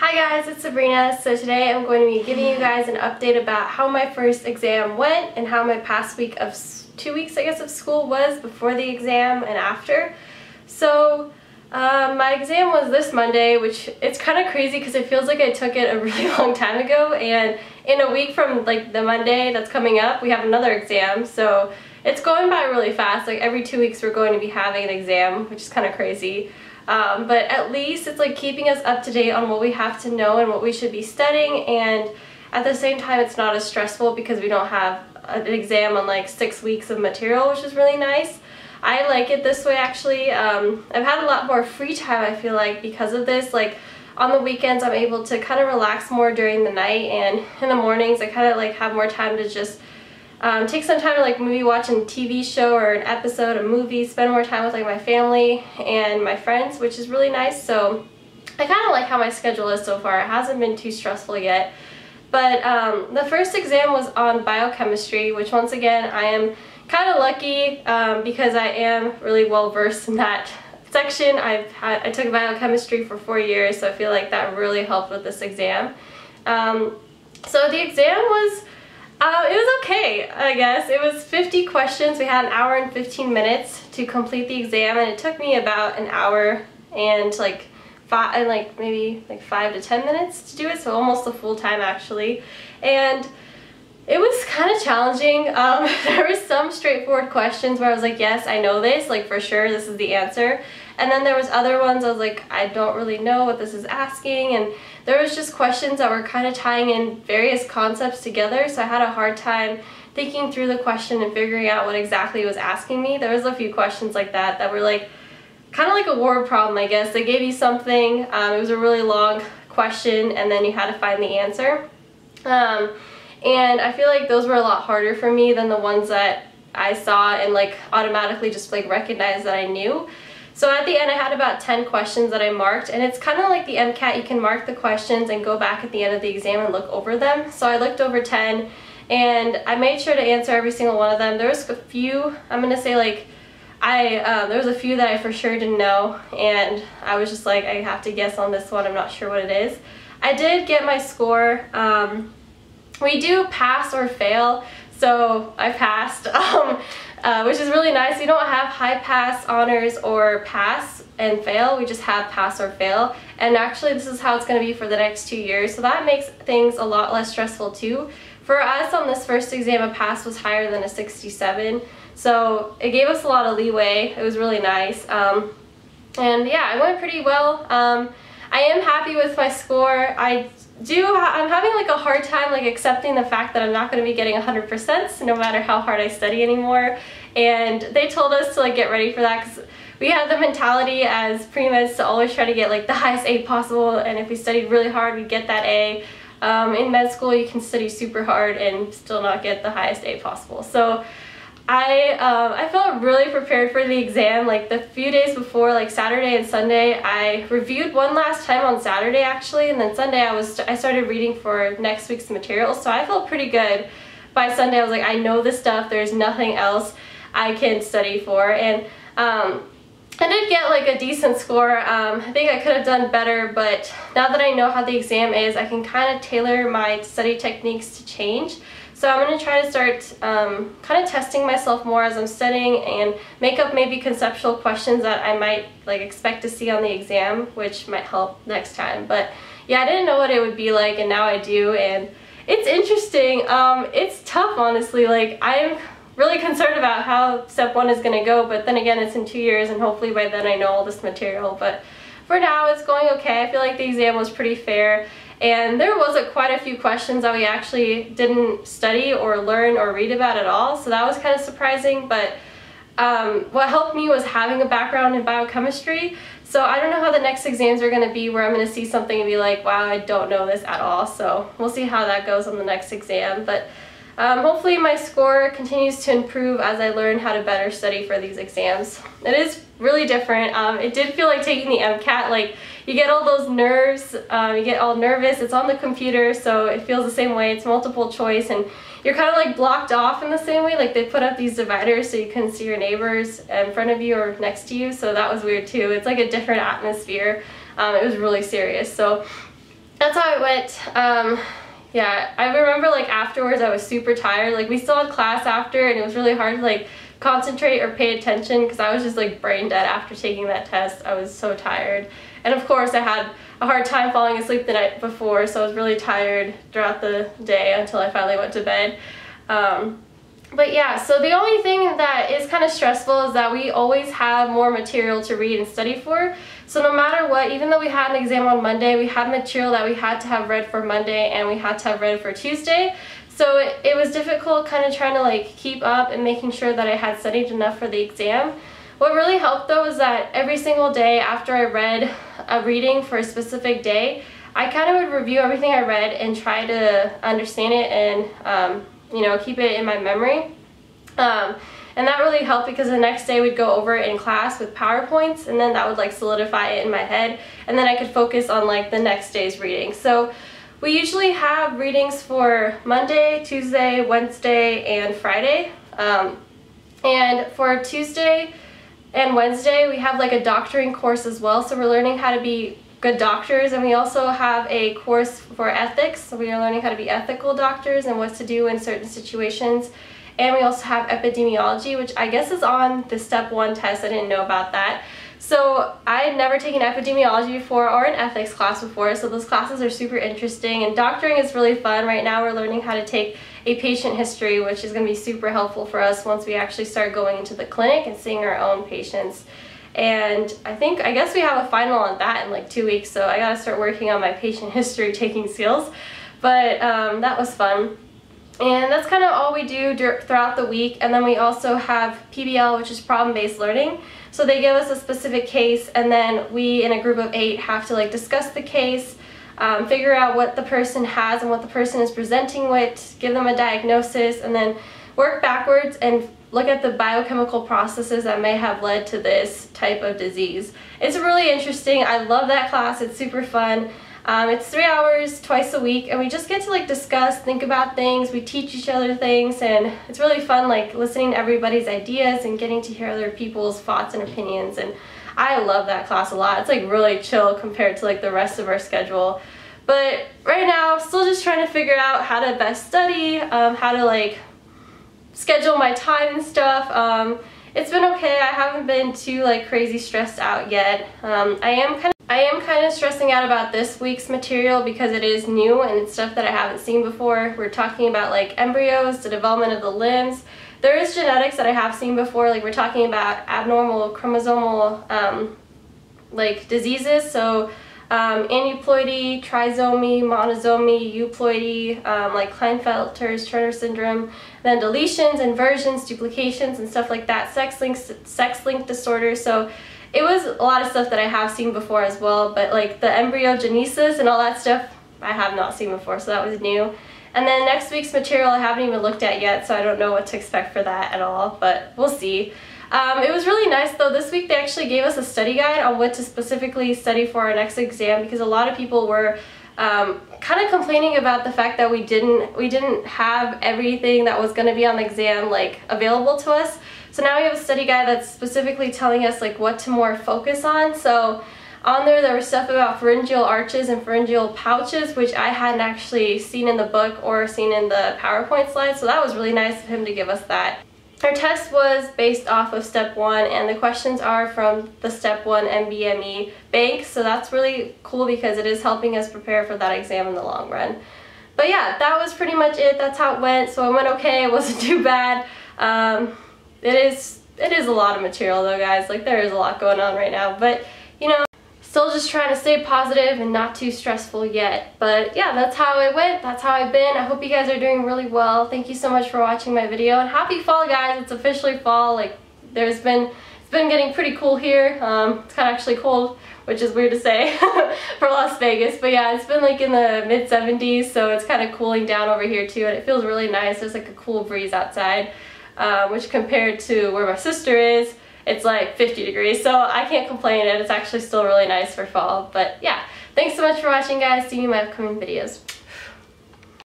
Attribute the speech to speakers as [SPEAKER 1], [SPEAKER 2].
[SPEAKER 1] Hi guys, it's Sabrina. So today I'm going to be giving you guys an update about how my first exam went and how my past week of 2 weeks, I guess, of school was before the exam and after. So my exam was this Monday, which it's kind of crazy because it feels like I took it a really long time ago, and in a week from like the Monday that's coming up, we have another exam. So it's going by really fast. Like every 2 weeks we're going to be having an exam, which is kind of crazy. But at least it's like keeping us up to date on what we have to know and what we should be studying, and at the same time it's not as stressful because we don't have an exam on like 6 weeks of material, which is really nice. I like it this way actually. I've had a lot more free time, I feel like, because of this. Like on the weekends I'm able to kind of relax more during the night, and in the mornings I kind of like have more time to just take some time to like maybe watch a TV show or an episode, a movie, spend more time with like my family and my friends, which is really nice. So I kind of like how my schedule is so far. It hasn't been too stressful yet. But the first exam was on biochemistry, which once again I am kind of lucky because I am really well versed in that section. I took biochemistry for 4 years, so I feel like that really helped with this exam. So the exam was it was okay, I guess. It was 50 questions. We had an hour and 15 minutes to complete the exam, and it took me about an hour and maybe 5 to 10 minutes to do it, so almost the full time actually. And it was kind of challenging. There were some straightforward questions where I was like, yes, I know this, like for sure this is the answer. And then there was other ones I was like, I don't really know what this is asking, and there was just questions that were kind of tying in various concepts together, so I had a hard time thinking through the question and figuring out what exactly it was asking me. There was a few questions like that were like kind of like a word problem, I guess. They gave you something, it was a really long question, and then you had to find the answer. And I feel like those were a lot harder for me than the ones that I saw and like automatically just like recognized that I knew. So at the end I had about 10 questions that I marked, and it's kind of like the MCAT. You can mark the questions and go back at the end of the exam and look over them. So I looked over 10 and I made sure to answer every single one of them. There was a few, I'm going to say like, there was a few that I for sure didn't know, and I was just like, I have to guess on this one, I'm not sure what it is. I did get my score. We do pass or fail, so I passed, which is really nice. We don't have high pass, honors, or pass and fail. We just have pass or fail, and actually this is how it's going to be for the next 2 years, so that makes things a lot less stressful too. For us on this first exam, a pass was higher than a 67, so it gave us a lot of leeway. It was really nice, and yeah, it went pretty well. I am happy with my score. I'm having like a hard time like accepting the fact that I'm not going to be getting 100% no matter how hard I study anymore, and they told us to like get ready for that because we had the mentality as pre-meds to always try to get like the highest A possible, and if we studied really hard we'd get that A. In med school you can study super hard and still not get the highest A possible. So I felt really prepared for the exam. Like the few days before, like Saturday and Sunday, I reviewed one last time on Saturday actually, and then Sunday I started reading for next week's material, so I felt pretty good. By Sunday I was like, I know this stuff, there's nothing else I can study for, and I did get like a decent score. I think I could have done better, but now that I know how the exam is, I can kind of tailor my study techniques to change. So I'm going to try to start kind of testing myself more as I'm studying and make up maybe conceptual questions that I might like expect to see on the exam, which might help next time. But yeah, I didn't know what it would be like, and now I do, and it's interesting. It's tough, honestly. Like I'm really concerned about how step 1 is going to go, but then again it's in 2 years, and hopefully by then I know all this material. But for now it's going okay. I feel like the exam was pretty fair. And there was quite a few questions that we actually didn't study or learn or read about at all, so that was kind of surprising. But what helped me was having a background in biochemistry, so I don't know how the next exams are going to be where I'm going to see something and be like, wow, I don't know this at all. So we'll see how that goes on the next exam. But hopefully my score continues to improve as I learn how to better study for these exams. It is really different. It did feel like taking the MCAT. Like you get all those nerves, you get all nervous. It's on the computer, so it feels the same way. It's multiple choice, and you're kind of like blocked off in the same way. Like they put up these dividers so you couldn't see your neighbors in front of you or next to you, so that was weird too. It's like a different atmosphere. It was really serious. So that's how it went. Yeah, I remember like afterwards I was super tired. Like we still had class after and it was really hard to like concentrate or pay attention because I was just like brain dead after taking that test. I was so tired. And of course I had a hard time falling asleep the night before, so I was really tired throughout the day until I finally went to bed. But yeah, so the only thing that is kind of stressful is that we always have more material to read and study for. So no matter what, even though we had an exam on Monday, we had material that we had to have read for Monday and we had to have read for Tuesday. So it was difficult kind of trying to like keep up and making sure that I had studied enough for the exam. What really helped though is that every single day after I read a reading for a specific day, I kind of would review everything I read and try to understand it and you know, keep it in my memory. And that really helped because the next day we'd go over it in class with PowerPoints, and then that would like solidify it in my head, and then I could focus on like the next day's reading. So we usually have readings for Monday, Tuesday, Wednesday, and Friday. And for Tuesday and Wednesday we have like a doctoring course as well, so we're learning how to be good doctors, and we also have a course for ethics, so we are learning how to be ethical doctors and what to do in certain situations. And we also have epidemiology, which I guess is on the step 1 test. I didn't know about that. So I had never taken epidemiology before or an ethics class before, so those classes are super interesting, and doctoring is really fun. Right now we're learning how to take a patient history, which is going to be super helpful for us once we actually start going into the clinic and seeing our own patients. And I guess we have a final on that in like 2 weeks, so I gotta start working on my patient history taking skills. But that was fun. And that's kind of all we do throughout the week. And then we also have PBL, which is problem-based learning. So they give us a specific case, and then we, in a group of 8, have to like discuss the case, figure out what the person has and what the person is presenting with, give them a diagnosis, and then work backwards and look at the biochemical processes that may have led to this type of disease. It's really interesting. I love that class. It's super fun. It's 3 hours twice a week, and we just get to like discuss, think about things, we teach each other things, and it's really fun like listening to everybody's ideas and getting to hear other people's thoughts and opinions, and I love that class a lot. It's like really chill compared to like the rest of our schedule. But right now, still just trying to figure out how to best study, how to like schedule my time and stuff. It's been okay. I haven't been too like crazy stressed out yet. I am kind of stressing out about this week's material because it is new and it's stuff that I haven't seen before. We're talking about like embryos, the development of the limbs. There is genetics that I have seen before, like we're talking about abnormal chromosomal like diseases, so aneuploidy, trisomy, monosomy, euploidy, like Klinefelter's Turner syndrome, then deletions, inversions, duplications, and stuff like that, sex-linked disorders. So it was a lot of stuff that I have seen before as well, but like the embryogenesis and all that stuff I have not seen before, so that was new. And then next week's material I haven't even looked at yet, so I don't know what to expect for that at all, but we'll see. It was really nice though. This week they actually gave us a study guide on what to specifically study for our next exam, because a lot of people were kind of complaining about the fact that we didn't have everything that was going to be on the exam like available to us. So now we have a study guide that's specifically telling us like what to more focus on. So on there was stuff about pharyngeal arches and pharyngeal pouches, which I hadn't actually seen in the book or seen in the PowerPoint slides, so that was really nice of him to give us that. Our test was based off of step 1, and the questions are from the step 1 MBME bank, so that's really cool because it is helping us prepare for that exam in the long run. But yeah, that was pretty much it. That's how it went. So it went okay. It wasn't too bad. It is a lot of material though, guys. Like there is a lot going on right now, but you know, still just trying to stay positive and not too stressful yet. But yeah, that's how it went. That's how I've been. I hope you guys are doing really well. Thank you so much for watching my video, and happy fall, guys. It's officially fall. Like it's been getting pretty cool here. It's kind of actually cold, which is weird to say for Las Vegas, but yeah, it's been like in the mid 70s, so it's kind of cooling down over here too, and it feels really nice. There's like a cool breeze outside, which compared to where my sister is, it's like 50 degrees, so I can't complain, and it's actually still really nice for fall. But yeah, thanks so much for watching, guys. See you in my upcoming videos.